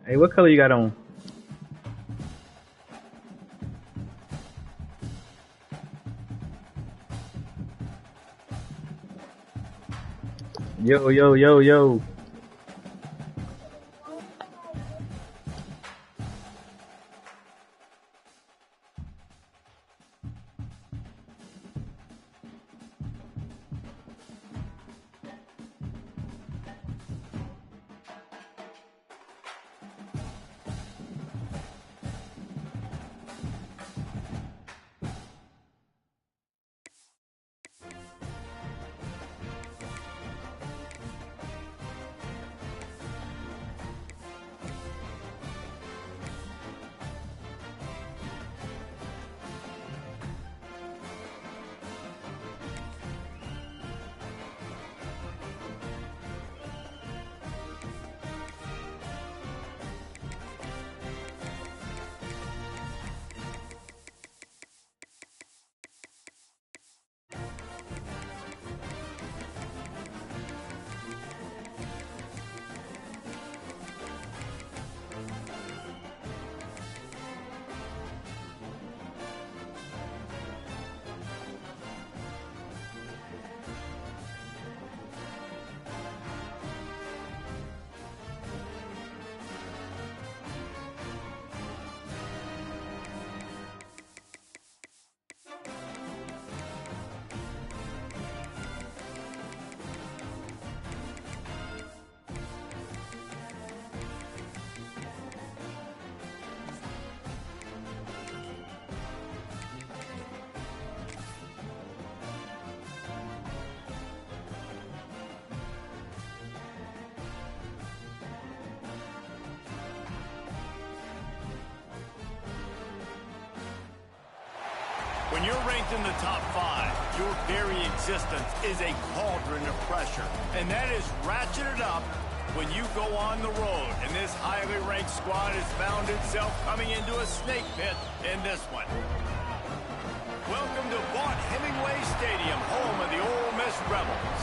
Hey, what color you got on? Yo, yo, yo, yo. When you're ranked in the top 5, your very existence is a cauldron of pressure. And that is ratcheted up when you go on the road. And this highly ranked squad has found itself coming into a snake pit in this one. Welcome to Vaught Hemingway Stadium, home of the Ole Miss Rebels.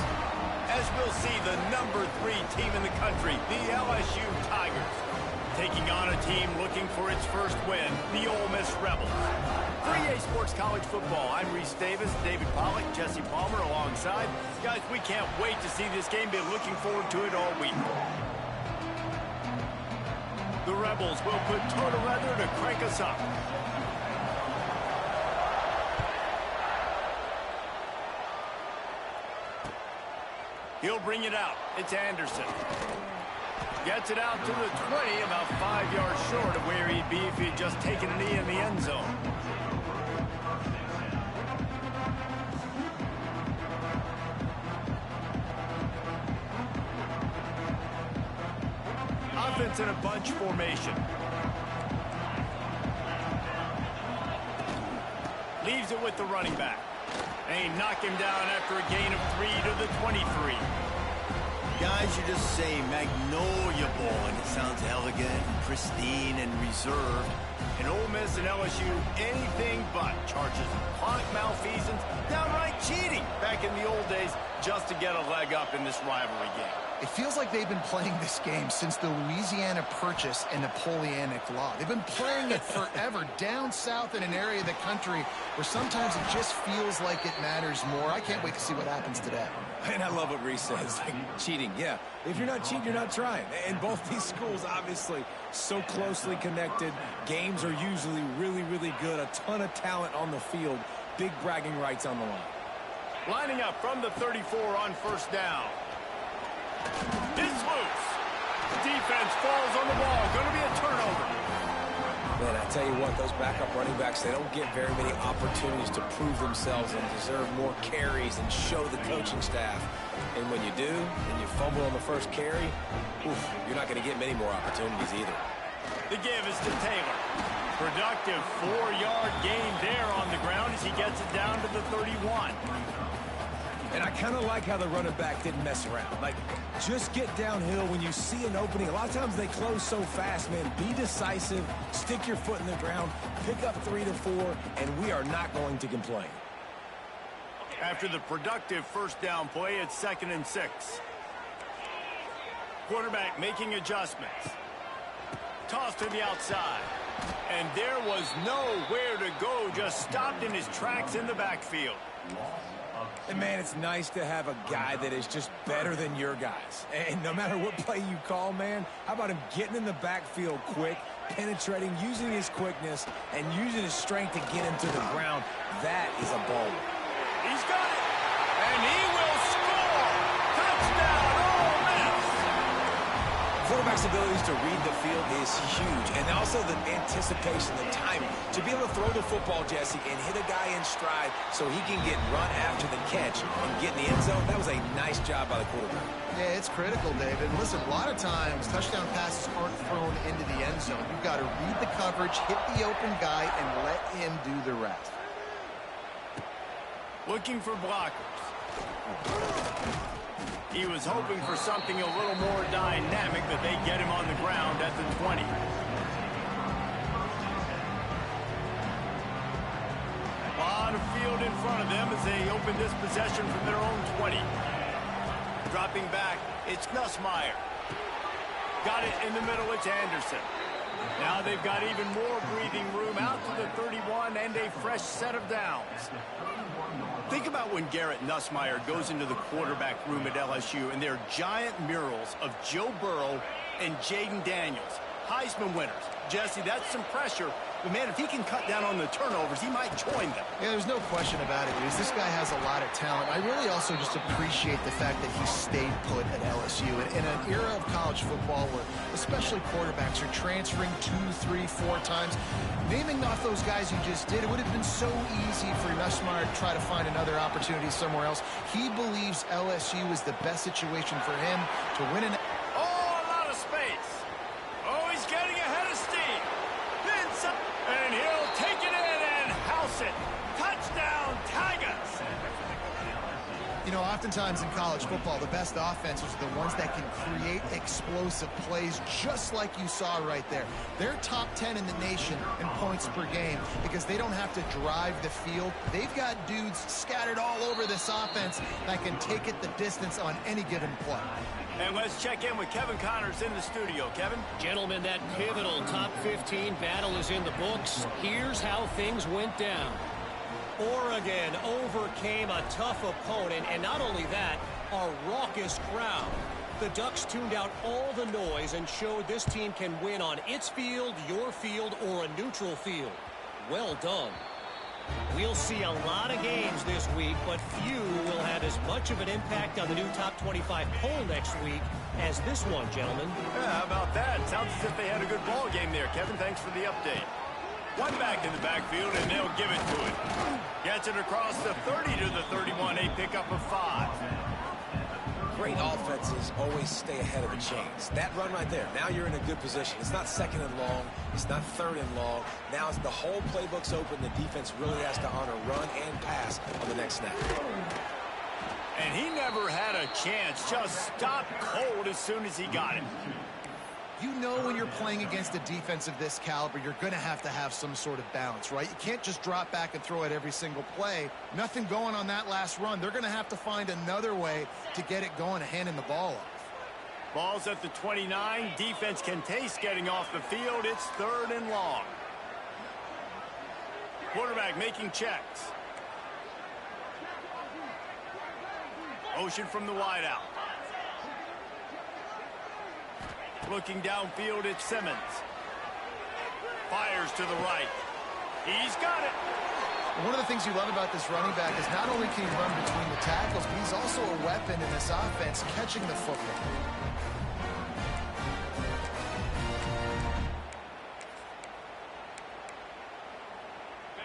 As we'll see, the number 3 team in the country, the LSU Tigers, taking on a team looking for its first win, the Ole Miss Rebels. For EA Sports College Football, I'm Reese Davis, David Pollack, Jesse Palmer alongside. Guys, we can't wait to see this game. Been looking forward to it all week. The Rebels will put total leather to crank us up. He'll bring it out. It's Anderson. Gets it out to the 20, about 5 yards short of where he'd be if he'd just taken a knee in the end zone. Offense in a bunch formation. Leaves it with the running back. And he knocked him down after a gain of 3 to the 23. Guys, you just say Magnolia Bowl, and it sounds elegant, pristine, and reserved. And Ole Miss and LSU, anything but. Charges of clock malfeasance, downright cheating back in the old days just to get a leg up in this rivalry game. It feels like they've been playing this game since the Louisiana Purchase and Napoleonic Law. They've been playing it forever down south in an area of the country where sometimes it just feels like it matters more. I can't wait to see what happens today. And I love what Reese says, like cheating. Yeah, if you're not cheating, you're not trying. And both these schools, obviously, so closely connected. Games are usually really, really good. A ton of talent on the field. Big bragging rights on the line. Lining up from the 34 on first down. It's loose. Defense falls on the ball. Going to be a turnover. Man, I tell you what, those backup running backs, they don't get very many opportunities to prove themselves and deserve more carries and show the coaching staff. And when you do, and you fumble on the first carry, you're not going to get many more opportunities either. The give is to Taylor. Productive 4-yard gain there on the ground as he gets it down to the 31. And I kind of like how the running back didn't mess around. Like, just get downhill when you see an opening. A lot of times they close so fast, man. Be decisive, stick your foot in the ground, pick up 3 to 4, and we are not going to complain. After the productive first down play, it's 2nd and 6. Quarterback making adjustments. toss to the outside. And there was nowhere to go, just stopped in his tracks in the backfield. And, man, it's nice to have a guy that is just better than your guys. And no matter what play you call, man, how about him getting in the backfield quick, penetrating, using his quickness, and using his strength to get him to the ground? That is a baller. He's got it. And he will score. Touchdown, Ole Miss. Quarterback's abilities to read the field is huge, and also the anticipation, the timing. To be able to throw the football, Jesse, and hit a guy in stride so he can get run after the catch and get in the end zone, that was a nice job by the quarterback. Yeah, it's critical, David. And listen, a lot of times touchdown passes aren't thrown into the end zone. You've got to read the coverage, hit the open guy, and let him do the rest. Looking for blockers. He was hoping for something a little more dynamic, but they get him on the ground at the 20. A lot of field in front of them as they open this possession from their own 20. Dropping back, it's Nussmeier. Got it in the middle, it's Anderson. Now they've got even more breathing room out to the 31 and a fresh set of downs. Think about when Garrett Nussmeier goes into the quarterback room at LSU and there are giant murals of Joe Burrow and Jaden Daniels, Heisman winners. Jesse, that's some pressure. But, man, if he can cut down on the turnovers, he might join them. Yeah, there's no question about it, because this guy has a lot of talent. I really also just appreciate the fact that he stayed put at LSU. In an era of college football where especially quarterbacks are transferring 2, 3, 4 times, naming off those guys you just did, it would have been so easy for Nussmeier to try to find another opportunity somewhere else. He believes LSU is the best situation for him to win an... Oh, a lot of space. Oh, he's getting ahead of steam. And he'll take it in and house it. Touchdown, Tigers. You know, oftentimes in college football, the best offenses are the ones that can create explosive plays, just like you saw right there. They're top 10 in the nation in points per game because they don't have to drive the field. They've got dudes scattered all over this offense that can take it the distance on any given play. And let's check in with Kevin Connors in the studio. Kevin? Gentlemen, that pivotal top 15 battle is in the books. Here's how things went down. Oregon overcame a tough opponent, and not only that, a raucous crowd. The Ducks tuned out all the noise and showed this team can win on its field, your field, or a neutral field. Well done. We'll see a lot of games this week, but few will have as much of an impact on the new top 25 poll next week as this one, gentlemen. Yeah, how about that? Sounds as if they had a good ball game there. Kevin, thanks for the update. One back in the backfield, and they'll give it to it. Gets it across the 30 to the 31, a pickup of 5. Great offenses always stay ahead of the chains. That run right there, now you're in a good position. It's not second and long. It's not third and long. Now as the whole playbook's open, the defense really has to honor run and pass on the next snap. And he never had a chance. Just stopped cold as soon as he got it. You know when you're playing against a defense of this caliber, you're going to have some sort of balance, right? You can't just drop back and throw it every single play. Nothing going on that last run. They're going to have to find another way to get it going, handing the ball off. Ball's at the 29. Defense can taste getting off the field. It's 3rd and long. Quarterback making checks. Motion from the wideout. Looking downfield, it's Simmons. Fires to the right. He's got it. One of the things you love about this running back is not only can he run between the tackles, but he's also a weapon in this offense, catching the football.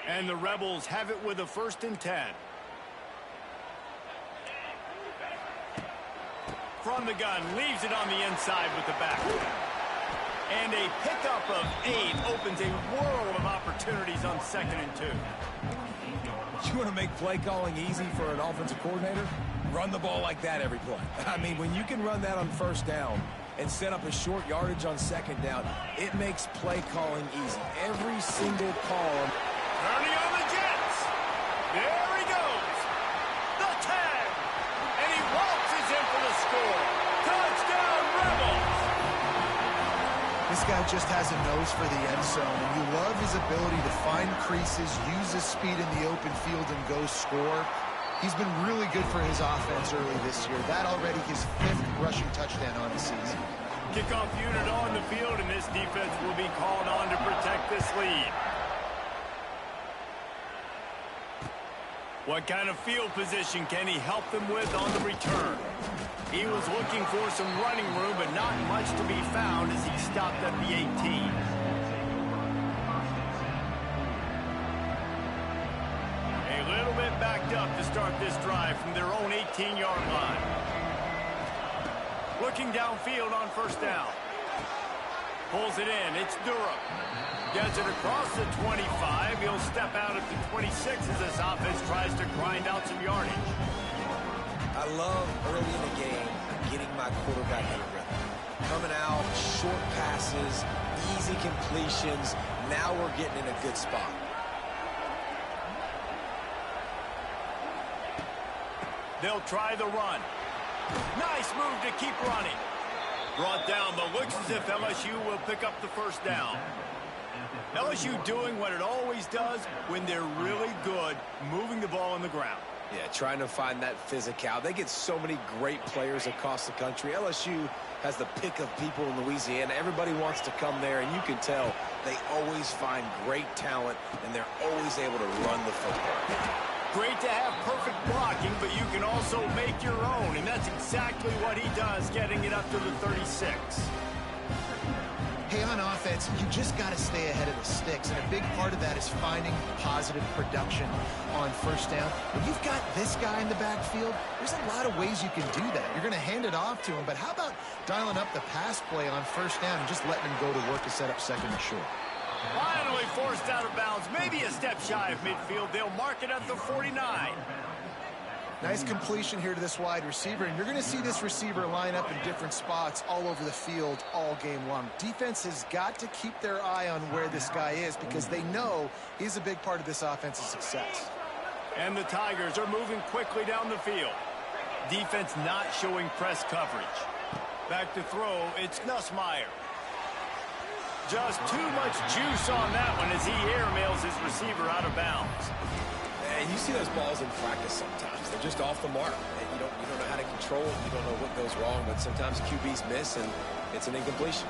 And the Rebels have it with a 1st and 10. From the gun, leaves it on the inside with the back. And a pickup of 8 opens a world of opportunities on 2nd and 2. You want to make play calling easy for an offensive coordinator? Run the ball like that every play. I mean, when you can run that on 1st down and set up a short yardage on 2nd down, it makes play calling easy. Every single call. Turning on the Jets. There he goes. The 10. And he waltzes in for the score. Touchdown, Rebels. This guy just has a nose for the end zone, and you love his ability to find creases, use his speed in the open field, and go score. He's been really good for his offense early this year. That already his 5th rushing touchdown on the season. Kickoff unit on the field, and this defense will be called on to protect this lead. What kind of field position can he help them with on the return? He was looking for some running room, but not much to be found as he stopped at the 18. A little bit backed up to start this drive from their own 18-yard line. Looking downfield on first down. Pulls it in. It's Durham. Gets it across the 25. He'll step out at the 26 as this offense tries to grind out some yardage. I love early in the game getting my quarterback in a rhythm. Coming out, short passes, easy completions. Now we're getting in a good spot. They'll try the run. Nice move to keep running. Brought down, but looks as if LSU will pick up the first down. LSU doing what it always does when they're really good, moving the ball on the ground. Yeah, trying to find that physicality. They get so many great players across the country. LSU has the pick of people in Louisiana. Everybody wants to come there, and you can tell they always find great talent, and they're always able to run the football. Great to have perfect blocking, but you can also make your own, and that's exactly what he does, getting it up to the 36. Hey, on offense, you just got to stay ahead of the sticks, and a big part of that is finding positive production on first down. When you've got this guy in the backfield, there's a lot of ways you can do that. You're going to hand it off to him, but how about dialing up the pass play on first down and just letting him go to work to set up second and short? Finally forced out of bounds, maybe a step shy of midfield. They'll mark it at the 49. Nice completion here to this wide receiver, and you're going to see this receiver line up in different spots all over the field all game long. Defense has got to keep their eye on where this guy is because they know he's a big part of this offense's success. And the Tigers are moving quickly down the field. Defense not showing press coverage. Back to throw, it's Nussmeier. Just too much juice on that one as he airmails his receiver out of bounds. And you see those balls in practice sometimes. They're just off the mark. You don't know how to control it. You don't know what goes wrong, but sometimes QBs miss, and it's an incompletion.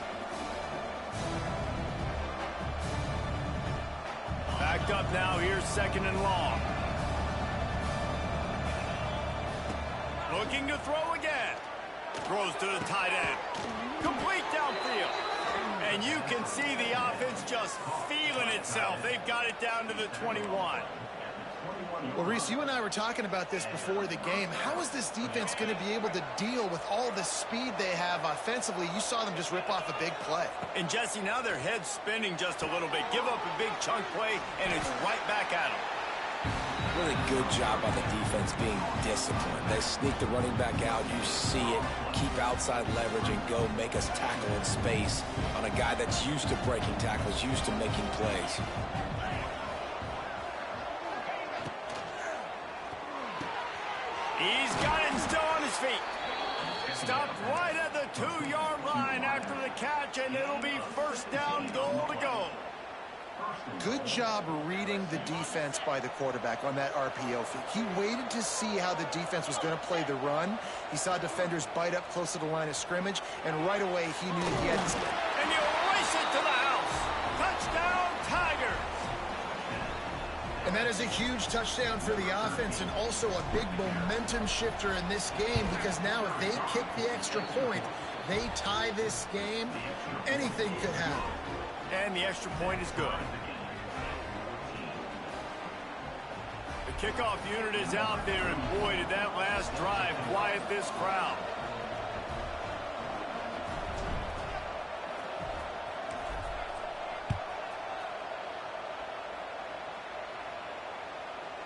Backed up now. Here's second and long. Looking to throw again. Throws to the tight end. Complete downfield. And you can see the offense just feeling itself. They've got it down to the 21. Well, Reese, you and I were talking about this before the game. How is this defense going to be able to deal with all the speed they have offensively? You saw them just rip off a big play. And, Jesse, now their head's spinning just a little bit. Give up a big chunk play, and it's right back at them. Really good job by the defense being disciplined. They sneak the running back out. You see it. Keep outside leverage and go make us tackle in space on a guy that's used to breaking tackles, used to making plays. He's got it and still on his feet. Stopped right at the 2-yard line after the catch, and it'll be first down, goal to go. Good job reading the defense by the quarterback on that RPO feed. He waited to see how the defense was going to play the run. He saw defenders bite up close to the line of scrimmage, and right away he knew he had to... And you race it to the house. Touchdown, Tigers. And that is a huge touchdown for the offense and also a big momentum shifter in this game because now if they kick the extra point, they tie this game, anything could happen. And the extra point is good. The kickoff unit is out there, and boy, did that last drive quiet this crowd.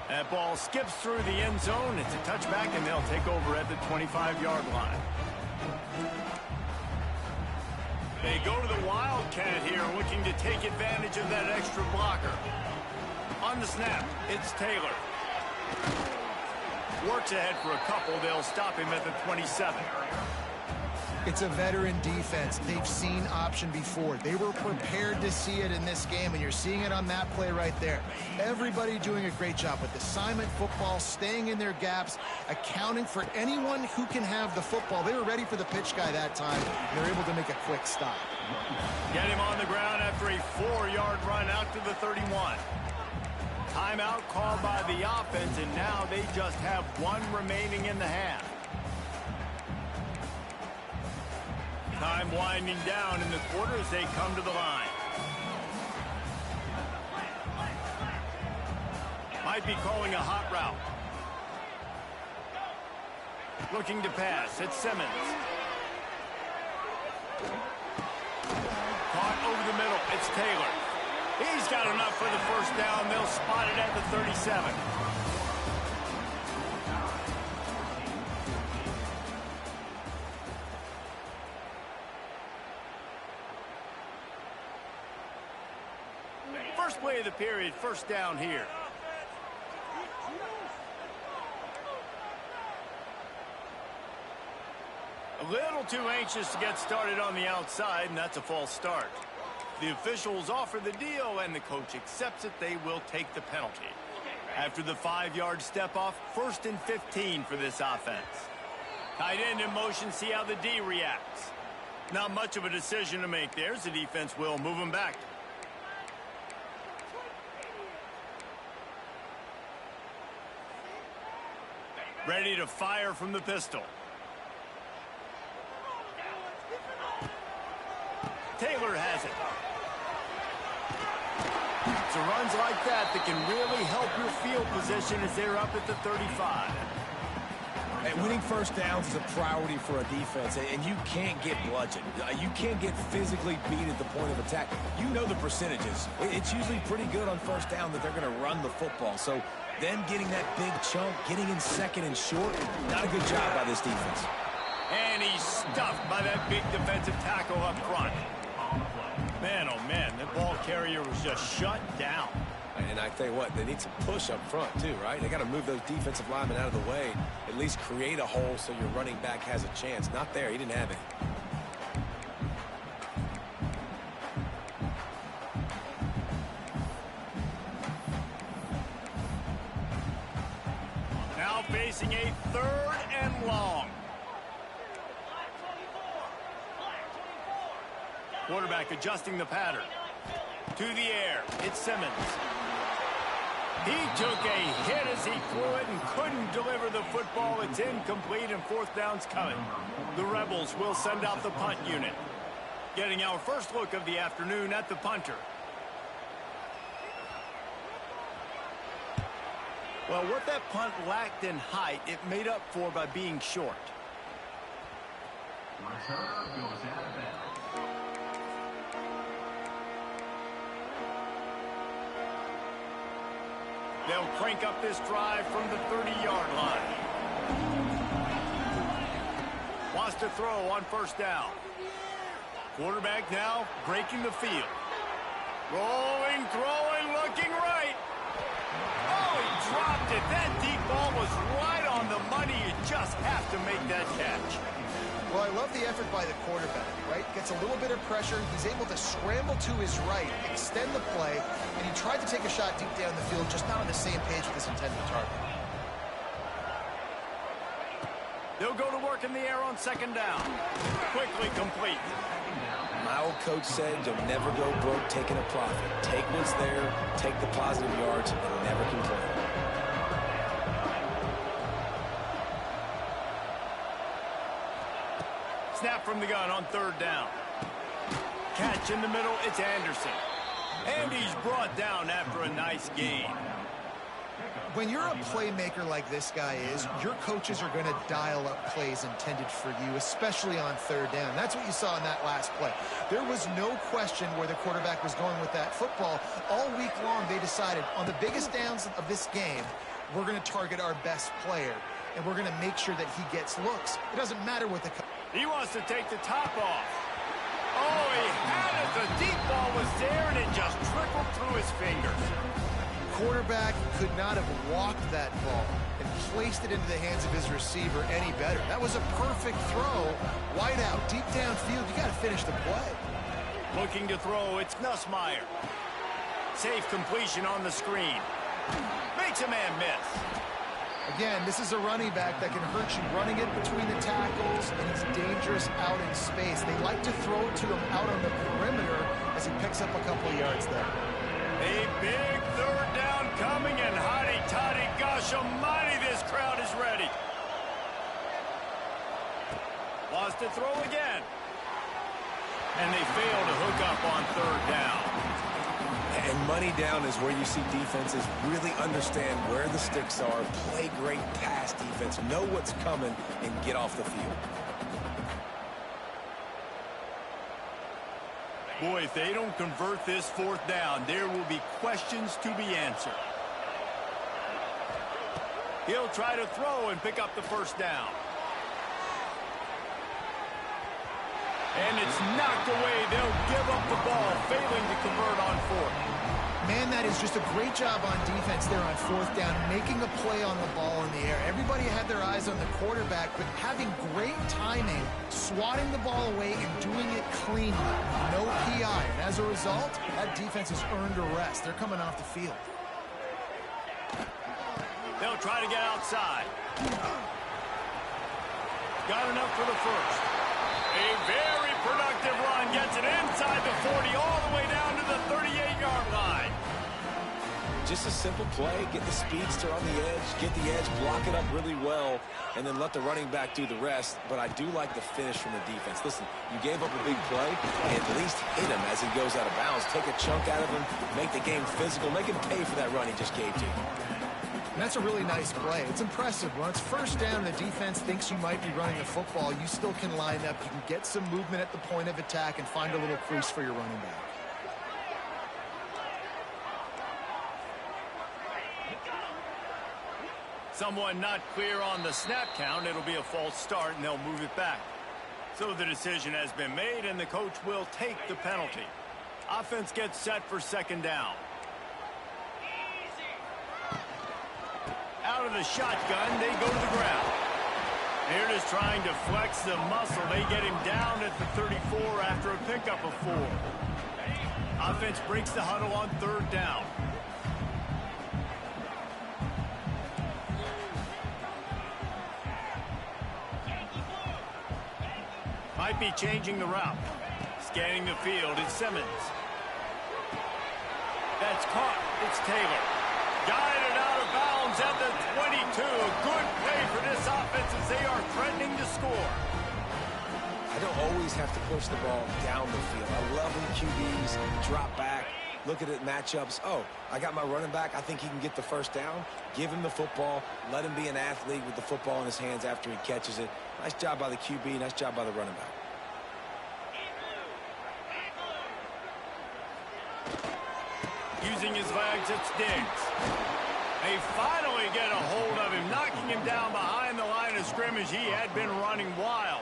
That ball skips through the end zone. It's a touchback, and they'll take over at the 25-yard line. They go to the Wildcat here, looking to take advantage of that extra blocker. On the snap, it's Taylor. Works ahead for a couple. They'll stop him at the 27. It's a veteran defense. They've seen option before. They were prepared to see it in this game, and you're seeing it on that play right there. Everybody doing a great job with assignment football, staying in their gaps, accounting for anyone who can have the football. They were ready for the pitch guy that time. They're able to make a quick stop. Get him on the ground after a 4-yard run out to the 31. Timeout called by the offense, and now they just have one remaining in the half. Time winding down in the quarter as they come to the line. Might be calling a hot route. Looking to pass. It's Simmons. Caught over the middle. It's Taylor. He's got enough for the first down. They'll spot it at the 37. First play of the period, first down here. A little too anxious to get started on the outside, and that's a false start. The officials offer the deal, and the coach accepts it. They will take the penalty. After the 5-yard step off, 1st and 15 for this offense. Tight end in motion, see how the D reacts. Not much of a decision to make there, as the defense will move him back. Ready to fire from the pistol. Taylor has it. It's runs like that can really help your field position as they're up at the 35. And winning first downs is a priority for a defense, and you can't get bludgeoned. You can't get physically beat at the point of attack. You know the percentages. It's usually pretty good on first down that they're going to run the football. So then getting that big chunk, getting in second and short, not a good job by this defense. And he's stuffed by that big defensive tackle up front. Man, oh man, that ball carrier was just shut down. And I tell you what, they need some push up front too, right? They got to move those defensive linemen out of the way, at least create a hole so your running back has a chance. Not there, he didn't have it. Now facing a 3rd and long. Quarterback adjusting the pattern. To the air, it's Simmons. He took a hit as he threw it and couldn't deliver the football. It's incomplete and 4th down's coming. The Rebels will send out the punt unit. Getting our first look of the afternoon at the punter. Well, what that punt lacked in height, it made up for by being short. They'll crank up this drive from the 30-yard line. Wants to throw on first down. Quarterback now breaking the field. Rolling, throwing, looking right. Oh, he dropped it. That deep ball was right on the money. You just have to make that catch. Well, I love the effort by the quarterback, right? Gets a little bit of pressure. He's able to scramble to his right, extend the play, and he tried to take a shot deep down the field, just not on the same page with his intended target. They'll go to work in the air on 2nd down. Quickly complete. My old coach said you'll never go broke taking a profit. Take what's there, take the positive yards, and never complain. Snap from the gun on 3rd down. Catch in the middle, it's Anderson. And he's brought down after a nice gain. When you're a playmaker like this guy is, your coaches are going to dial up plays intended for you, especially on 3rd down. That's what you saw in that last play. There was no question where the quarterback was going with that football. All week long, they decided on the biggest downs of this game, we're going to target our best player, and we're going to make sure that he gets looks. It doesn't matter what the... He wants to take the top off. Oh, he had it. The deep ball was there, and it just trickled through his fingers. quarterback could not have walked that ball and placed it into the hands of his receiver any better. That was a perfect throw. Wide out, deep downfield. You got to finish the play. Looking to throw, it's Nussmeier. Safe completion on the screen. Makes a man miss. Again, this is a running back that can hurt you running it between the tackles, and he's dangerous out in space. They like to throw it to him out on the perimeter as he picks up a couple of yards there. A big third down coming, and hotty-toddy, gosh almighty, this crowd is ready. Wants to throw again. And they fail to hook up on third down. And money down is where you see defenses really understand where the sticks are, play great pass defense, know what's coming, and get off the field. Boy, if they don't convert this fourth down, there will be questions to be answered. He'll try to throw and pick up the first down. And it's knocked away. They'll give up the ball, failing to convert on fourth. Man, that is just a great job on defense there on fourth down, making a play on the ball in the air. Everybody had their eyes on the quarterback, but having great timing, swatting the ball away and doing it cleanly. No PI. And as a result, that defense has earned a rest. They're coming off the field. They'll try to get outside. Got enough for the first. A very productive run gets it inside the 40 all the way down to the 38-yard line. Just a simple play, get the speedster on the edge, get the edge, block it up really well, and then let the running back do the rest. But I do like the finish from the defense. Listen, you gave up a big play, at least hit him as he goes out of bounds. Take a chunk out of him, make the game physical, make him pay for that run he just gave to you. And that's a really nice play. It's impressive. When it's first down and the defense thinks you might be running the football, you still can line up. You can get some movement at the point of attack and find a little crease for your running back. Someone not clear on the snap count. It'll be a false start, and they'll move it back. So the decision has been made, and the coach will take the penalty. Offense gets set for second down. Out of the shotgun, they go to the ground. They're just trying to flex the muscle. They get him down at the 34 after a pickup of 4. Offense breaks the huddle on third down. Might be changing the route. Scanning the field, it's Simmons. That's caught. It's Taylor. Guided out of bounds at the 22. A good play for this offense as they are threatening to score. I don't always have to push the ball down the field. I love when QBs drop back, look at it matchups. Oh, I got my running back. I think he can get the first down. Give him the football. Let him be an athlete with the football in his hands after he catches it. Nice job by the QB. Nice job by the running back. Using his legs, it's Diggs. They finally get a hold of him, knocking him down behind the line of scrimmage. He had been running wild.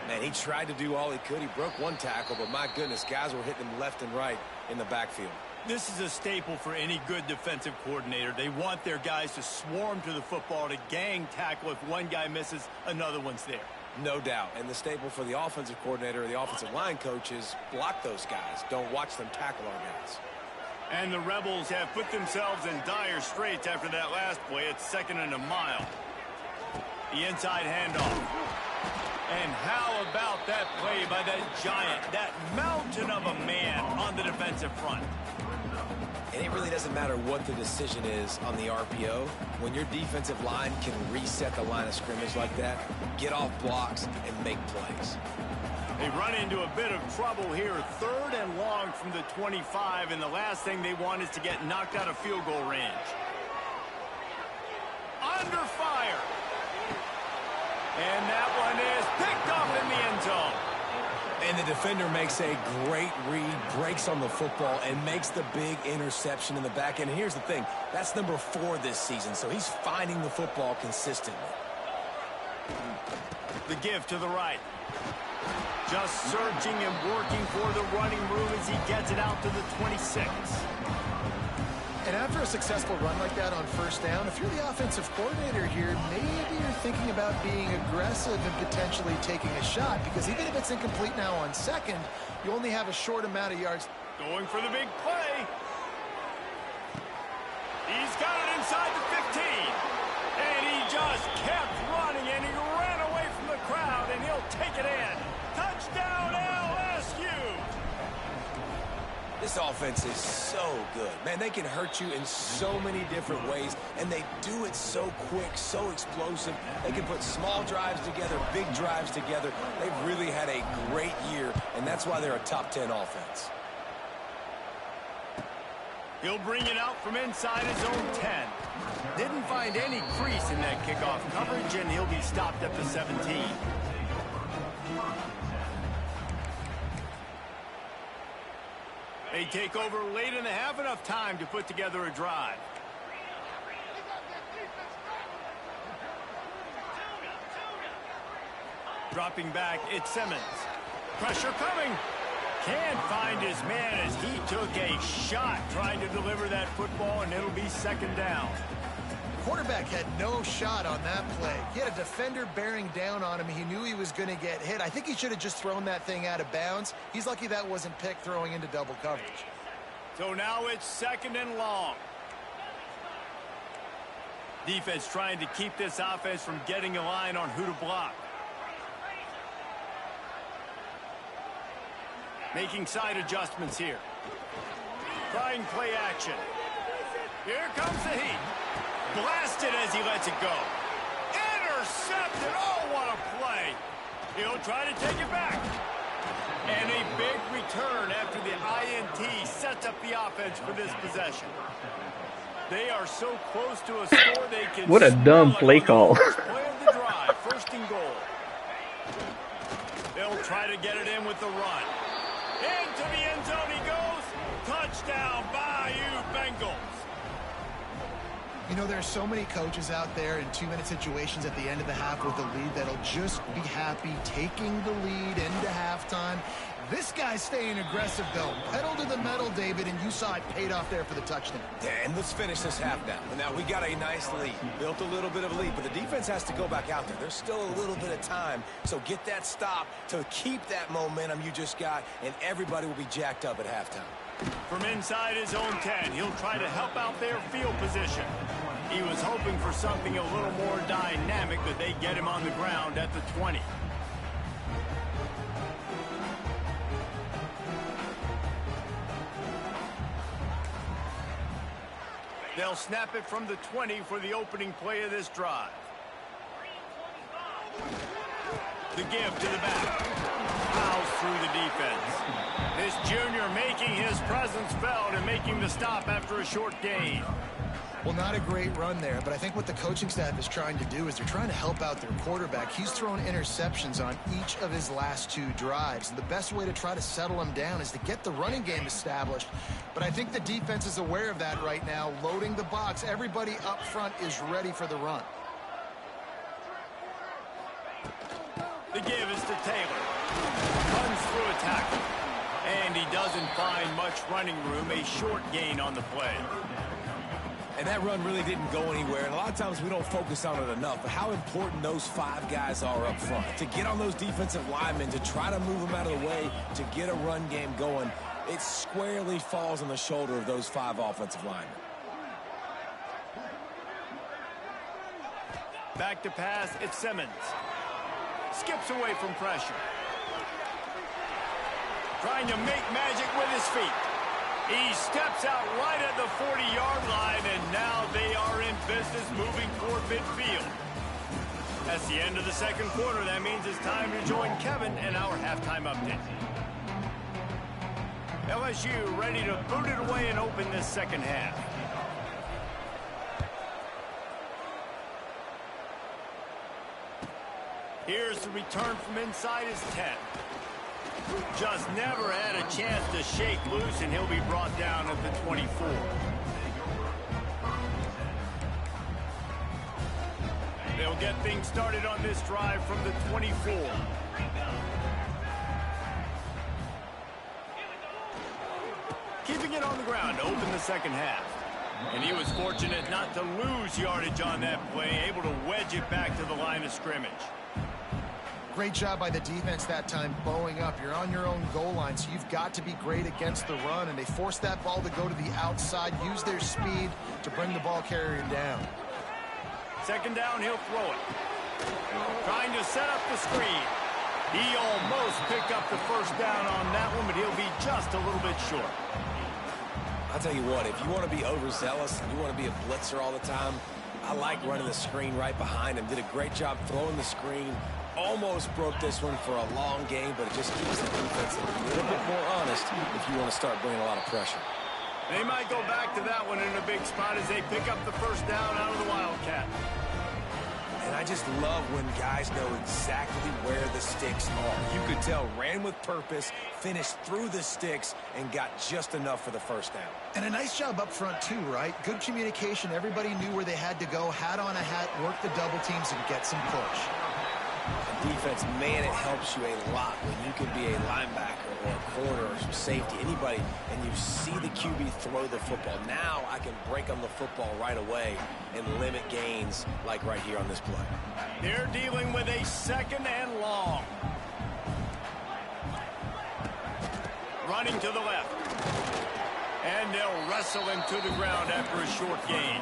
Man, he tried to do all he could. He broke one tackle, but my goodness, guys were hitting him left and right in the backfield. This is a staple for any good defensive coordinator. They want their guys to swarm to the football, to gang tackle. If one guy misses, another one's there. No doubt. And the staple for the offensive coordinator or the offensive line coach is block those guys. Don't watch them tackle our guys. And the Rebels have put themselves in dire straits after that last play. It's 2nd and a mile. The inside handoff. And how about that play by that giant, that mountain of a man on the defensive front? And it really doesn't matter what the decision is on the RPO. When your defensive line can reset the line of scrimmage like that, get off blocks and make plays. They run into a bit of trouble here. 3rd and long from the 25, and the last thing they want is to get knocked out of field goal range. Under fire. And that one is picked up in the end zone. And the defender makes a great read, breaks on the football, and makes the big interception in the back end. And here's the thing, that's number 4 this season, so he's finding the football consistently. The give to the right. Just searching and working for the running room as he gets it out to the 26. And after a successful run like that on first down, if you're the offensive coordinator here, maybe you're thinking about being aggressive and potentially taking a shot, because even if it's incomplete now on second, you only have a short amount of yards. Going for the big play. He's got it inside the 15. And he just kept running, and he ran away from the crowd, and he'll take it in. Touchdown, LSU! This offense is so good. Man, they can hurt you in so many different ways, and they do it so quick, so explosive. They can put small drives together, big drives together. They've really had a great year, and that's why they're a top 10 offense. He'll bring it out from inside his own 10. Didn't find any crease in that kickoff coverage, and he'll be stopped at the 17. They take over late in the half, enough time to put together a drive. Dropping back, it's Simmons. Pressure coming. Can't find his man as he took a shot trying to deliver that football, and it'll be second down. Quarterback had no shot on that play. He had a defender bearing down on him. He knew he was going to get hit. I think he should have just thrown that thing out of bounds. He's lucky that wasn't picked throwing into double coverage. So now it's second and long. Defense trying to keep this offense from getting a line on who to block. Making side adjustments here. Trying play action. Here comes the heat. Blasted as he lets it go. Intercepted. Oh, what a play. He'll try to take it back. And a big return after the INT sets up the offense for this possession. They are so close to a score they can... What a dumb play call. First play of the drive, first and goal. They'll try to get it in with the run. Into the end zone he goes. Touchdown, Bayou Bengals. You know, there's so many coaches out there in 2-minute situations at the end of the half with the lead that'll just be happy taking the lead into halftime. This guy's staying aggressive, though. Pedal to the metal, David, and you saw it paid off there for the touchdown. And let's finish this half now. Now, we got a nice lead. Built a little bit of a lead, but the defense has to go back out there. There's still a little bit of time, so get that stop to keep that momentum you just got, and everybody will be jacked up at halftime. From inside his own 10, he'll try to help out their field position. He was hoping for something a little more dynamic, but they get him on the ground at the 20. They'll snap it from the 20 for the opening play of this drive. The give to the back. Fouls through the defense. This junior making his presence felt and making the stop after a short gain. Well, not a great run there, but I think what the coaching staff is trying to do is they're trying to help out their quarterback. He's thrown interceptions on each of his last 2 drives. And the best way to try to settle him down is to get the running game established. But I think the defense is aware of that right now, loading the box. Everybody up front is ready for the run. The give is to Taylor. Runs through a tackle. And he doesn't find much running room. A short gain on the play. And that run really didn't go anywhere. And a lot of times we don't focus on it enough. But how important those 5 guys are up front. To get on those defensive linemen, to try to move them out of the way, to get a run game going, it squarely falls on the shoulder of those 5 offensive linemen. Back to pass, it's Simmons. Skips away from pressure. Trying to make magic with his feet. He steps out right at the 40-yard line, and now they are in business moving toward midfield. That's the end of the second quarter. That means it's time to join Kevin in our halftime update. LSU ready to boot it away and open this second half. Here's the return from inside his 10. Just never had a chance to shake loose, and he'll be brought down at the 24. They'll get things started on this drive from the 24. Keeping it on the ground to open the second half. And he was fortunate not to lose yardage on that play, able to wedge it back to the line of scrimmage. Great job by the defense that time, bowing up. You're on your own goal line, so you've got to be great against the run, and they forced that ball to go to the outside, use their speed to bring the ball carrier down. Second down, he'll throw it. Trying to set up the screen. He almost picked up the first down on that one, but he'll be just a little bit short. I'll tell you what, if you want to be overzealous and you want to be a blitzer all the time, I like running the screen right behind him. Did a great job throwing the screen. Almost broke this one for a long game, but it just keeps the defense a little bit more honest if you want to start bringing a lot of pressure. They might go back to that one in a big spot as they pick up the first down out of the Wildcat. And I just love when guys know exactly where the sticks are. You could tell, ran with purpose, finished through the sticks, and got just enough for the first down. And a nice job up front, too, right? Good communication. Everybody knew where they had to go, hat on a hat, work the double teams, and get some push. Defense, man, it helps you a lot when you can be a linebacker or a corner or some safety, anybody, and you see the QB throw the football. Now I can break on the football right away and limit gains like right here on this play. They're dealing with a second and long. Running to the left. And they'll wrestle him to the ground after a short gain.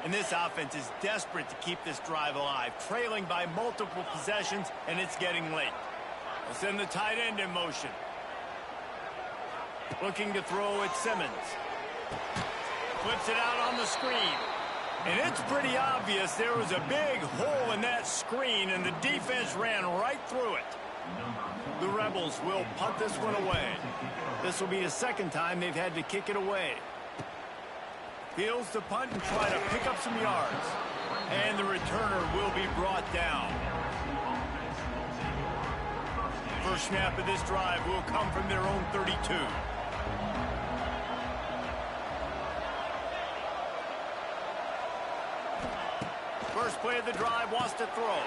And this offense is desperate to keep this drive alive, trailing by multiple possessions, and it's getting late. They'll send the tight end in motion. Looking to throw at Simmons. Flips it out on the screen. And it's pretty obvious there was a big hole in that screen, and the defense ran right through it. The Rebels will punt this one away. This will be the second time they've had to kick it away. Fields to punt and try to pick up some yards. And the returner will be brought down. First snap of this drive will come from their own 32. First play of the drive, wants to throw.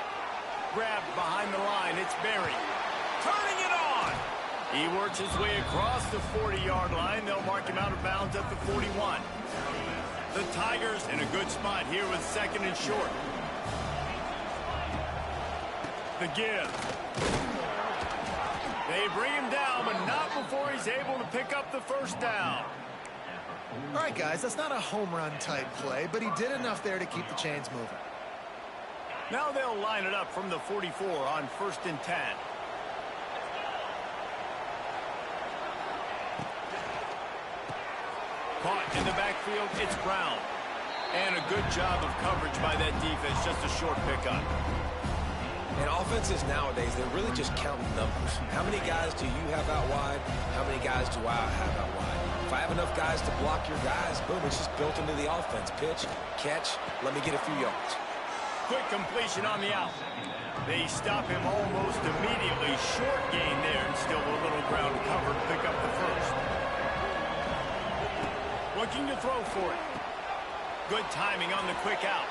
Grabbed behind the line, it's Berry. Turning it on! He works his way across the 40-yard line. They'll mark him out of bounds at the 41. The Tigers in a good spot here with second and short. The give. They bring him down, but not before he's able to pick up the first down. All right, guys, that's not a home run type play, but he did enough there to keep the chains moving. Now they'll line it up from the 44 on 1st and 10. Caught in the backfield, it's Brown. And a good job of coverage by that defense, just a short pickup. And offenses nowadays, they're really just counting numbers. How many guys do you have out wide? How many guys do I have out wide? If I have enough guys to block your guys, boom, it's just built into the offense. Pitch, catch, let me get a few yards. Quick completion on the out. They stop him almost immediately. Short gain there, and still a little ground cover to pick up the first. Looking to throw for it. Good timing on the quick out.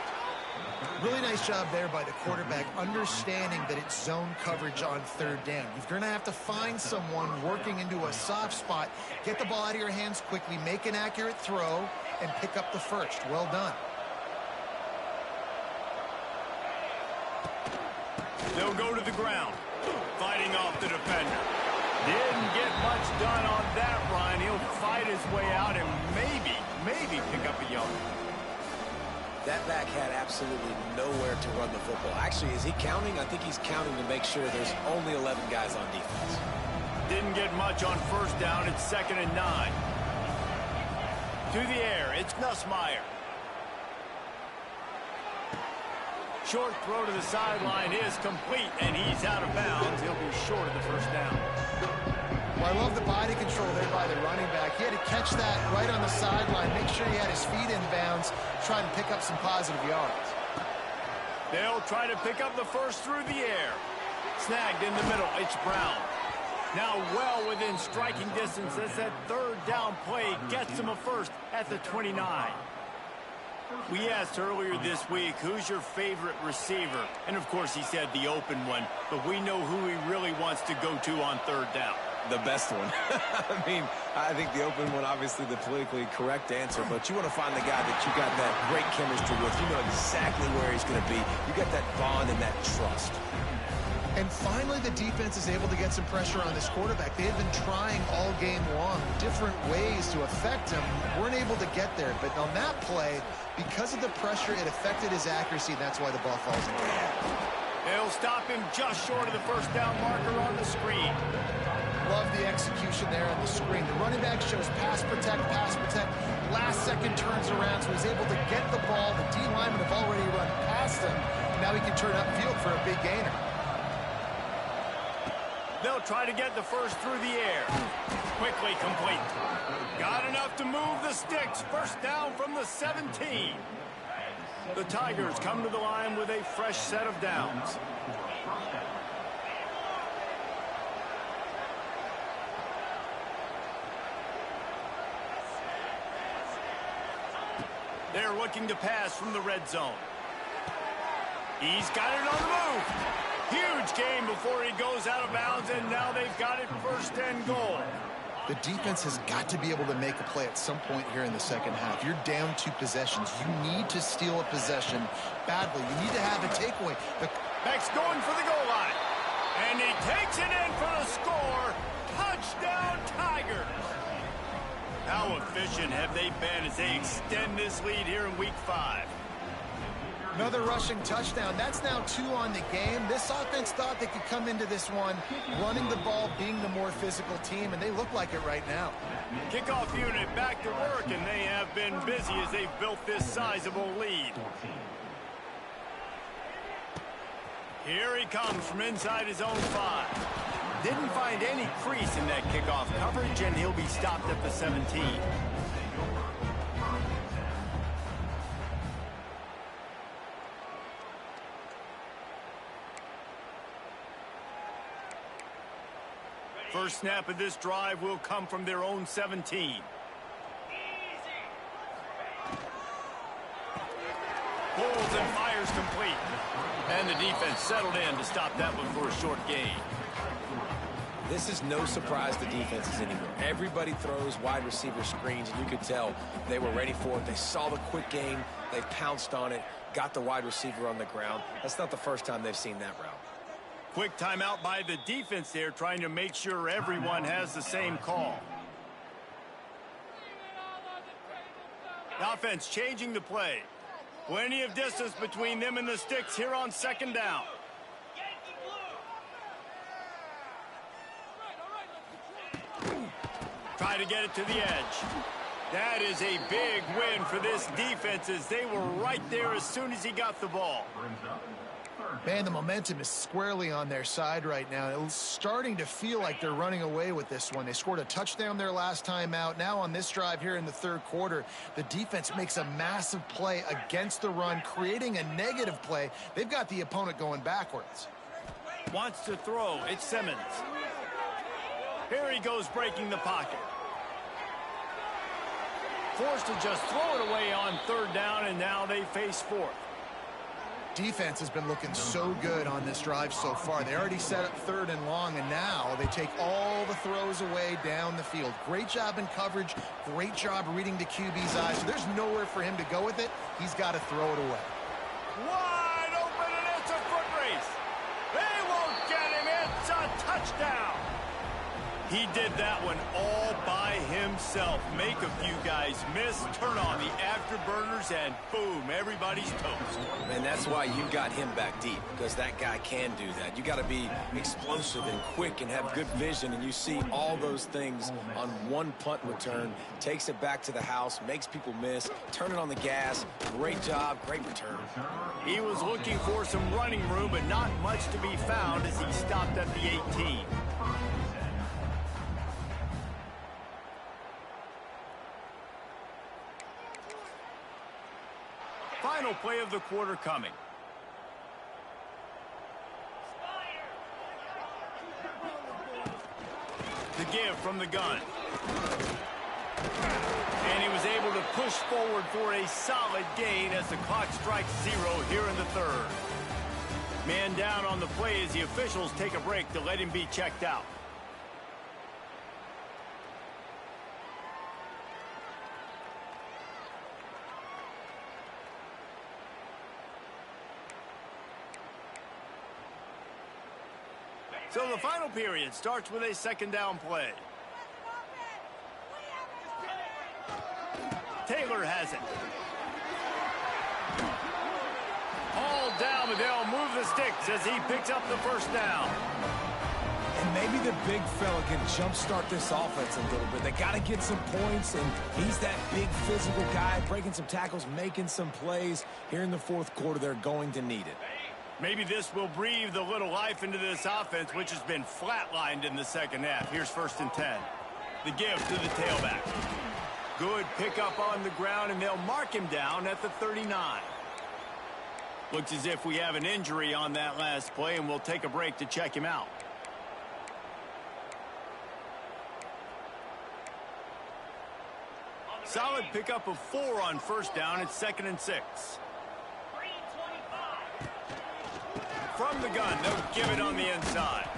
Really nice job there by the quarterback, understanding that it's zone coverage on third down. You're going to have to find someone working into a soft spot, get the ball out of your hands quickly, make an accurate throw, and pick up the first. Well done. They'll go to the ground, fighting off the defender. Didn't get much done on that run. He'll fight his way out and maybe pick up a yard. That back had absolutely nowhere to run the football. Actually, is he counting? I think he's counting to make sure there's only 11 guys on defense. Didn't get much on first down. It's 2nd and 9. To the air, it's Nussmeier. Short throw to the sideline is complete, and he's out of bounds. He'll be short of the first down. Well, I love the body control there by the running back. He had to catch that right on the sideline, make sure he had his feet in bounds, try and pick up some positive yards. They'll try to pick up the first through the air. Snagged in the middle, it's Brown. Now well within striking distance as that third down play gets him a first at the 29. We asked earlier this week, who's your favorite receiver? And, of course, he said the open one, but we know who he really wants to go to on third down. The best one. I mean, I think the open one, obviously the politically correct answer, but you want to find the guy that you got that great chemistry with. You know exactly where he's going to be. You got that bond and that trust. And finally, the defense is able to get some pressure on this quarterback. They had been trying all game long, different ways to affect him. Weren't able to get there. But on that play, because of the pressure, it affected his accuracy. That's why the ball falls in. They'll stop him just short of the first down marker on the screen. Love the execution there on the screen. The running back shows pass protect, pass protect. Last second turns around, so he's able to get the ball. The D linemen have already run past him. Now he can turn upfield for a big gainer. They'll try to get the first through the air. Quickly complete. Got enough to move the sticks. First down from the 17. The Tigers come to the line with a fresh set of downs. They're looking to pass from the red zone. He's got it on the move. Huge gain before he goes out of bounds, and now they've got it first and goal. The defense has got to be able to make a play at some point here in the second half. You're down 2 possessions. You need to steal a possession badly. You need to have a takeaway. Beck's going for the goal line. And he takes it in for the score. Touchdown, Tigers. How efficient have they been as they extend this lead here in Week 5? Another rushing touchdown. That's now 2 on the game. This offense thought they could come into this one running the ball, being the more physical team, and they look like it right now. Kickoff unit back to work, and they have been busy as they've built this sizable lead. Here he comes from inside his own 5. Didn't find any crease in that kickoff coverage, and he'll be stopped at the 17. First snap of this drive will come from their own 17. Pulls and fires complete. And the defense settled in to stop that one for a short gain. This is no surprise to defenses anymore. Everybody throws wide receiver screens, and you could tell they were ready for it. They saw the quick game. They pounced on it, got the wide receiver on the ground. That's not the first time they've seen that route. Quick timeout by the defense there, trying to make sure everyone has the same call. The offense changing the play. Plenty of distance between them and the sticks here on second down. Try to get it to the edge. That is a big win for this defense as they were right there as soon as he got the ball. Man, the momentum is squarely on their side right now. It's starting to feel like they're running away with this one. They scored a touchdown their last time out. Now on this drive here in the third quarter, the defense makes a massive play against the run, creating a negative play. They've got the opponent going backwards. Wants to throw. It's Simmons. Here he goes breaking the pocket. Forced to just throw it away on third down, and now they face fourth. Defense has been looking so good on this drive so far. They already set up third and long, and now they take all the throws away down the field. Great job in coverage. Great job reading the QB's eyes. So there's nowhere for him to go with it. He's got to throw it away. Wide open, and it's a foot race. They won't get him. It's a touchdown. He did that one all by himself. Make a few guys miss, turn on the afterburners, and boom, everybody's toast. And that's why you got him back deep, because that guy can do that. You got to be explosive and quick and have good vision, and you see all those things on one punt return. Takes it back to the house, makes people miss, turn it on the gas. Great job, great return. He was looking for some running room, but not much to be found as he stopped at the 18. Final play of the quarter coming. The give from the gun. And he was able to push forward for a solid gain as the clock strikes 0 here in the third. Man down on the play as the officials take a break to let him be checked out. So the final period starts with a second down play. Taylor has it. All down, but they'll move the sticks as he picks up the first down. And maybe the big fella can jumpstart this offense a little bit. They got to get some points, and he's that big physical guy, breaking some tackles, making some plays. Here in the fourth quarter, they're going to need it. Maybe this will breathe a little life into this offense, which has been flatlined in the second half. Here's 1st and 10. The give to the tailback. Good pickup on the ground, and they'll mark him down at the 39. Looks as if we have an injury on that last play, and we'll take a break to check him out. Solid pickup of 4 on 1st down. It's 2nd and 6. From the gun, they'll give it on the inside.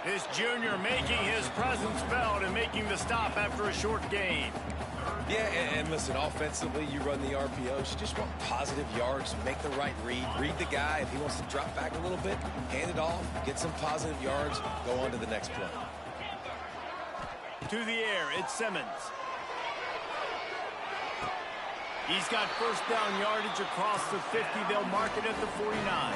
This junior making his presence felt and making the stop after a short gain. Yeah, and listen, offensively, you run the RPOs. You just want positive yards, make the right read. Read the guy. If he wants to drop back a little bit, hand it off, get some positive yards, go on to the next play. To the air, it's Simmons. He's got 1st down yardage across the 50. They'll mark it at the 49.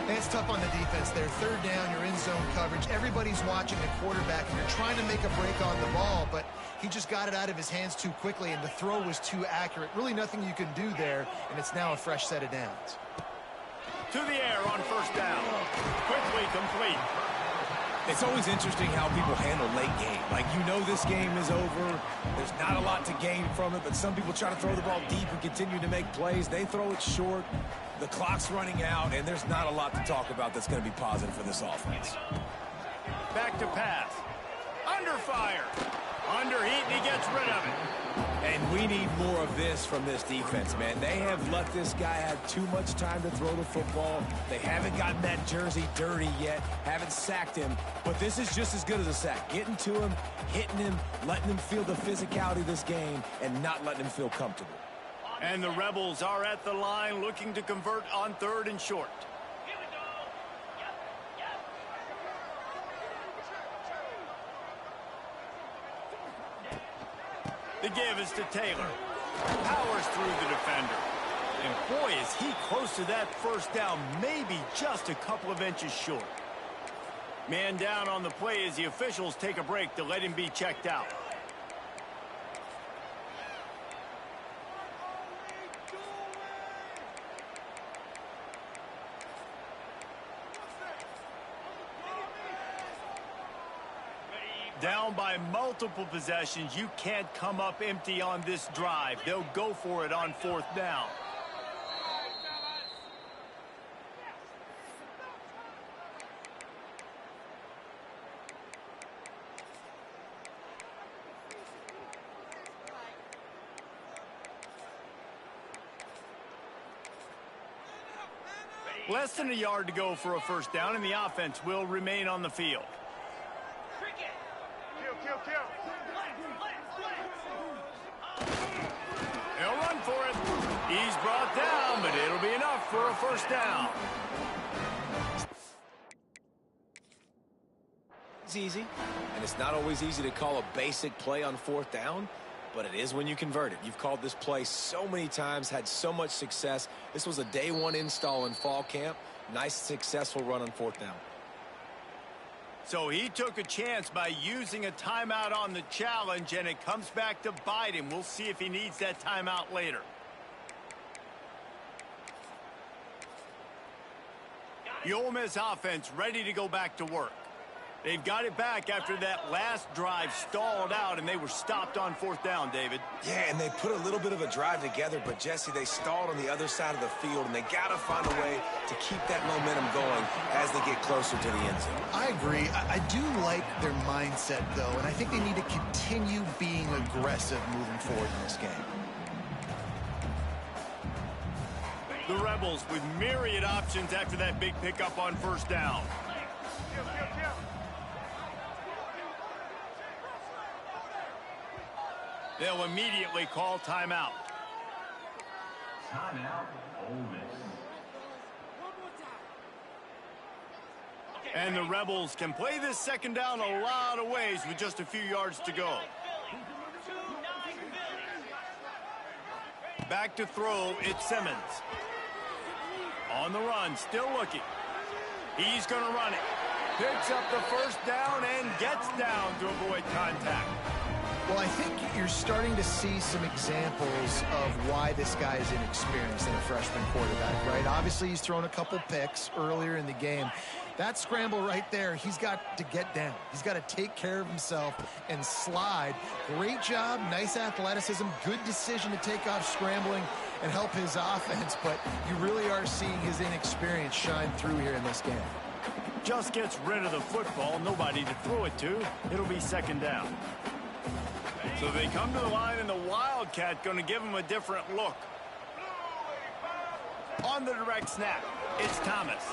And it's tough on the defense there. 3rd down, you're in zone coverage. Everybody's watching the quarterback, and you're trying to make a break on the ball, but he just got it out of his hands too quickly, and the throw was too accurate. Really nothing you can do there, and it's now a fresh set of downs. To the air on 1st down. Quickly complete. It's always interesting how people handle late game. Like, you know this game is over. There's not a lot to gain from it, but some people try to throw the ball deep and continue to make plays. They throw it short. The clock's running out, and there's not a lot to talk about that's going to be positive for this offense. Back to pass. Under fire. Under heat, and he gets rid of it. And we need more of this from this defense, man. They have let this guy have too much time to throw the football. They haven't gotten that jersey dirty yet, haven't sacked him. But this is just as good as a sack. Getting to him, hitting him, letting him feel the physicality of this game, and not letting him feel comfortable. And the Rebels are at the line looking to convert on 3rd and short. The give is to Taylor. Powers through the defender. And boy, is he close to that 1st down, maybe just a couple of inches short. Man down on the play as the officials take a break to let him be checked out. Down by multiple possessions, you can't come up empty on this drive. They'll go for it on 4th down. Less than a yard to go for a 1st down, and the offense will remain on the field. He'll run for it. He's brought down, but it'll be enough for a 1st down. It's easy, and it's not always easy to call a basic play on 4th down, but it is when you convert it. You've called this play so many times, had so much success. This was a day 1 install in fall camp. Nice, successful run on 4th down. So he took a chance by using a timeout on the challenge, and it comes back to bite him. We'll see if he needs that timeout later. The Ole Miss offense ready to go back to work. They've got it back after that last drive stalled out, and they were stopped on 4th down, David. Yeah, and they put a little bit of a drive together, but, Jesse, they stalled on the other side of the field, and they got to find a way to keep that momentum going as they get closer to the end zone. I agree. I do like their mindset, though, and I think they need to continue being aggressive moving forward in this game. The Rebels with myriad options after that big pickup on 1st down. They'll immediately call timeout. Timeout, Ole Miss. And the Rebels can play this 2nd down a lot of ways with just a few yards to go. Back to throw, it's Simmons. On the run, still looking. He's going to run it. Picks up the 1st down and gets down to avoid contact. Well, I think you're starting to see some examples of why this guy is inexperienced in a freshman quarterback, right? Obviously, he's thrown a couple picks earlier in the game. That scramble right there, he's got to get down. He's got to take care of himself and slide. Great job, nice athleticism, good decision to take off scrambling and help his offense, but you really are seeing his inexperience shine through here in this game. Just gets rid of the football, nobody to throw it to. It'll be 2nd down. So they come to the line, and the Wildcat going to give them a different look. On the direct snap, it's Thomas.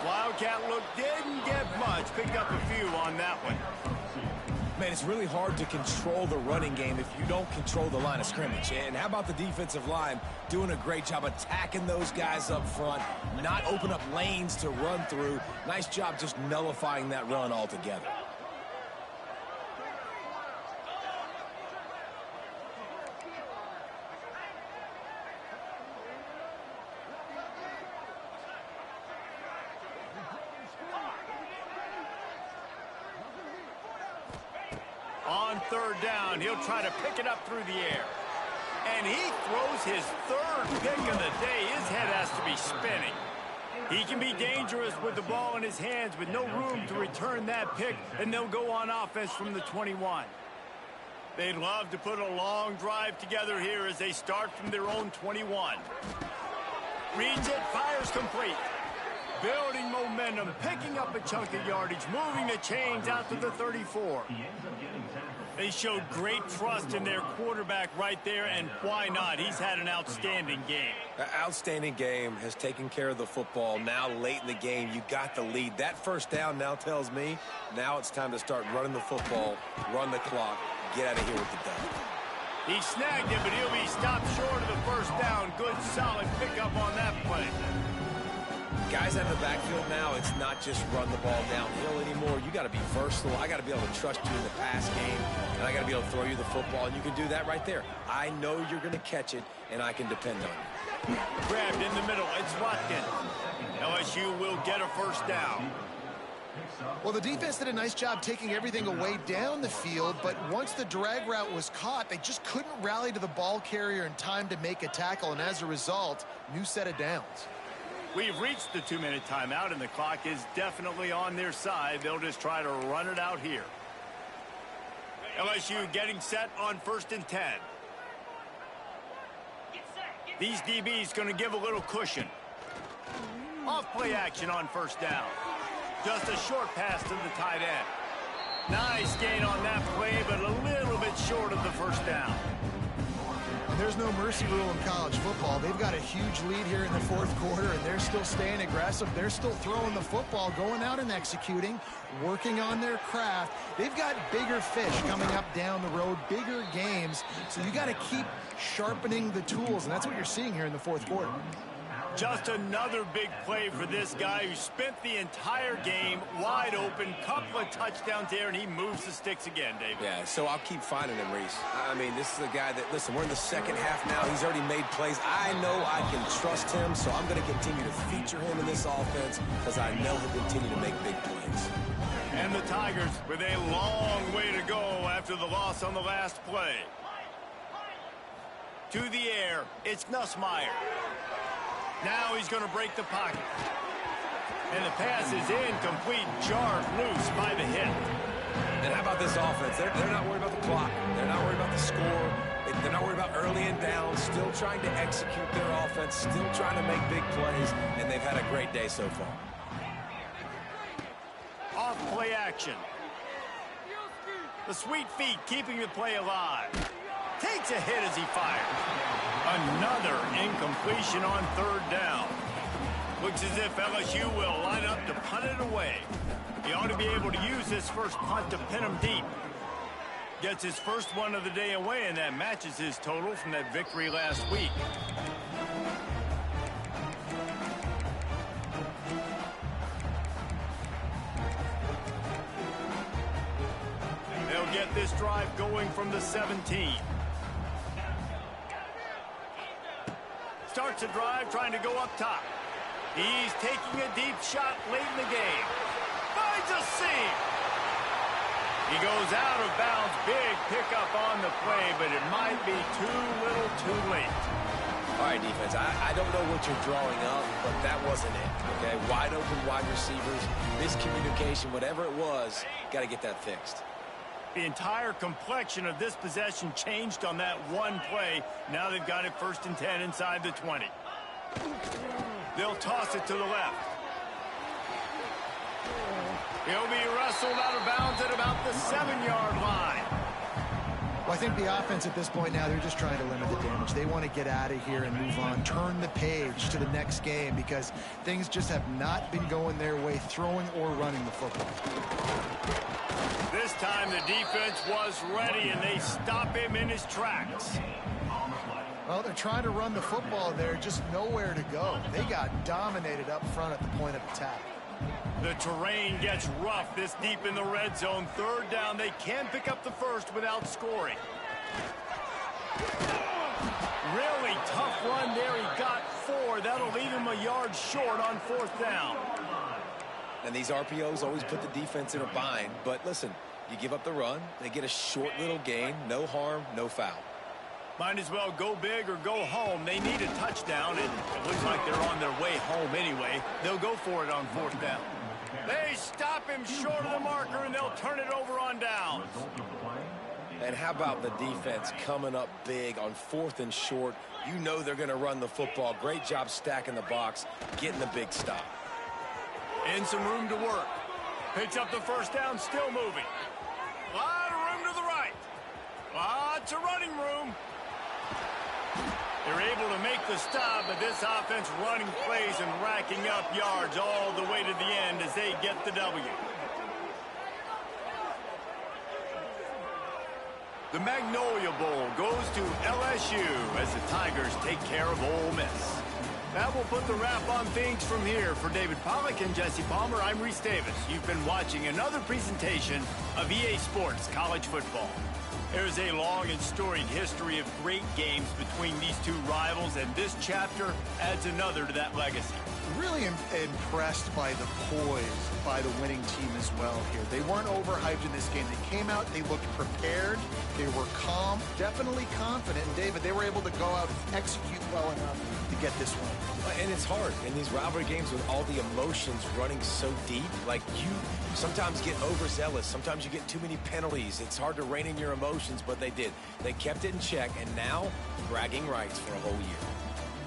Wildcat look didn't get much. Picked up a few on that one. Man, it's really hard to control the running game if you don't control the line of scrimmage. And how about the defensive line doing a great job attacking those guys up front, not open up lanes to run through. Nice job just nullifying that run altogether. On 3rd down, he'll try to pick it up through the air. And he throws his 3rd pick of the day. His head has to be spinning. He can be dangerous with the ball in his hands with no room to return that pick, and they'll go on offense from the 21. They'd love to put a long drive together here as they start from their own 21. Reads it, fires complete. Building momentum, picking up a chunk of yardage, moving the chains out to the 34. They showed great trust in their quarterback right there, and why not? He's had an outstanding game. Outstanding game, has taken care of the football. Now late in the game, you got the lead. That 1st down now tells me now it's time to start running the football, run the clock, get out of here with the dub. He snagged him, but he'll be stopped short of the 1st down. Good, solid pickup on that play. Guys out of the backfield now, it's not just run the ball downhill anymore. You got to be versatile. I got to be able to trust you in the pass game, and I got to be able to throw you the football, and you can do that right there. I know you're going to catch it, and I can depend on you. Grabbed in the middle. It's Watkins. LSU will get a 1st down. Well, the defense did a nice job taking everything away down the field, but once the drag route was caught, they just couldn't rally to the ball carrier in time to make a tackle, and as a result, new set of downs. We've reached the 2-minute timeout, and the clock is definitely on their side. They'll just try to run it out here. LSU getting set on 1st and 10. These DBs going to give a little cushion. Off play action on 1st down. Just a short pass to the tight end. Nice gain on that play, but a little bit short of the 1st down. There's no mercy rule in college football. They've got a huge lead here in the 4th quarter, and they're still staying aggressive. They're still throwing the football, going out and executing, working on their craft. They've got bigger fish coming up down the road, bigger games, so you got to keep sharpening the tools, and that's what you're seeing here in the 4th quarter. Just another big play for this guy who spent the entire game wide open, couple of touchdowns there, and he moves the sticks again, David. Yeah, so I'll keep finding him, Reese. I mean, this is a guy that, listen, we're in the 2nd half now. He's already made plays. I know I can trust him, so I'm going to continue to feature him in this offense because I know he'll continue to make big plays. And the Tigers with a long way to go after the loss on the last play. To the air, it's Nussmeier. Now he's going to break the pocket. And the pass is incomplete, jarred loose by the hit. And how about this offense? They're not worried about the clock. They're not worried about the score. They're not worried about early and down. Still trying to execute their offense. Still trying to make big plays. And they've had a great day so far. Off play action. The sweet feet keeping the play alive. Takes a hit as he fires. Another incompletion on third down. Looks as if LSU will line up to punt it away. He ought to be able to use this first punt to pin him deep. Gets his first one of the day away, and that matches his total from that victory last week. They'll get this drive going from the 17. Starts a drive trying to go up top. He's taking a deep shot late in the game. Finds a seam. He goes out of bounds. Big pickup on the play, but it might be too little too late. All right, defense, I don't know what you're drawing up, but that wasn't it, okay? Wide open wide receivers, miscommunication, whatever it was, got to get that fixed. The entire complexion of this possession changed on that one play. Now they've got it 1st and 10 inside the 20. They'll toss it to the left. He'll be wrestled out of bounds at about the 7-yard line. Well, I think the offense at this point now, they're just trying to limit the damage. They want to get out of here and move on, turn the page to the next game because things just have not been going their way, throwing or running the football. This time the defense was ready, and they stop him in his tracks. Well, they're trying to run the football there, just nowhere to go. They got dominated up front at the point of attack. The terrain gets rough this deep in the red zone. 3rd down, they can pick up the first without scoring. Really tough run there. He got 4. That'll leave him a yard short on 4th down. And these RPOs always put the defense in a bind. But listen, you give up the run, they get a short little gain, no harm, no foul. Might as well go big or go home. They need a touchdown, and it looks like they're on their way home anyway. They'll go for it on 4th down. They stop him short of the marker, and they'll turn it over on downs. And how about the defense coming up big on 4th and short? You know they're going to run the football. Great job stacking the box, getting the big stop. In some room to work. Picks up the 1st down, still moving. Lot of room to the right. Lots of running room. They're able to make the stop, but this offense running plays and racking up yards all the way to the end as they get the W. The Magnolia Bowl goes to LSU as the Tigers take care of Ole Miss. That will put the wrap on things from here. For David Pollack and Jesse Palmer, I'm Reese Davis. You've been watching another presentation of EA Sports College Football. There's a long and storied history of great games between these two rivals, and this chapter adds another to that legacy. Really impressed by the poise by the winning team as well here. They weren't overhyped in this game. They came out, they looked prepared, they were calm, definitely confident. And David, they were able to go out and execute well enough to get this win. And it's hard in these rivalry games with all the emotions running so deep. Like, you sometimes get overzealous. Sometimes you get too many penalties. It's hard to rein in your emotions, but they did. They kept it in check, and now bragging rights for a whole year.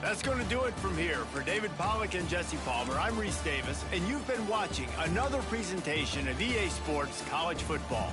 That's going to do it from here. For David Pollack and Jesse Palmer, I'm Reese Davis, and you've been watching another presentation of EA Sports College Football.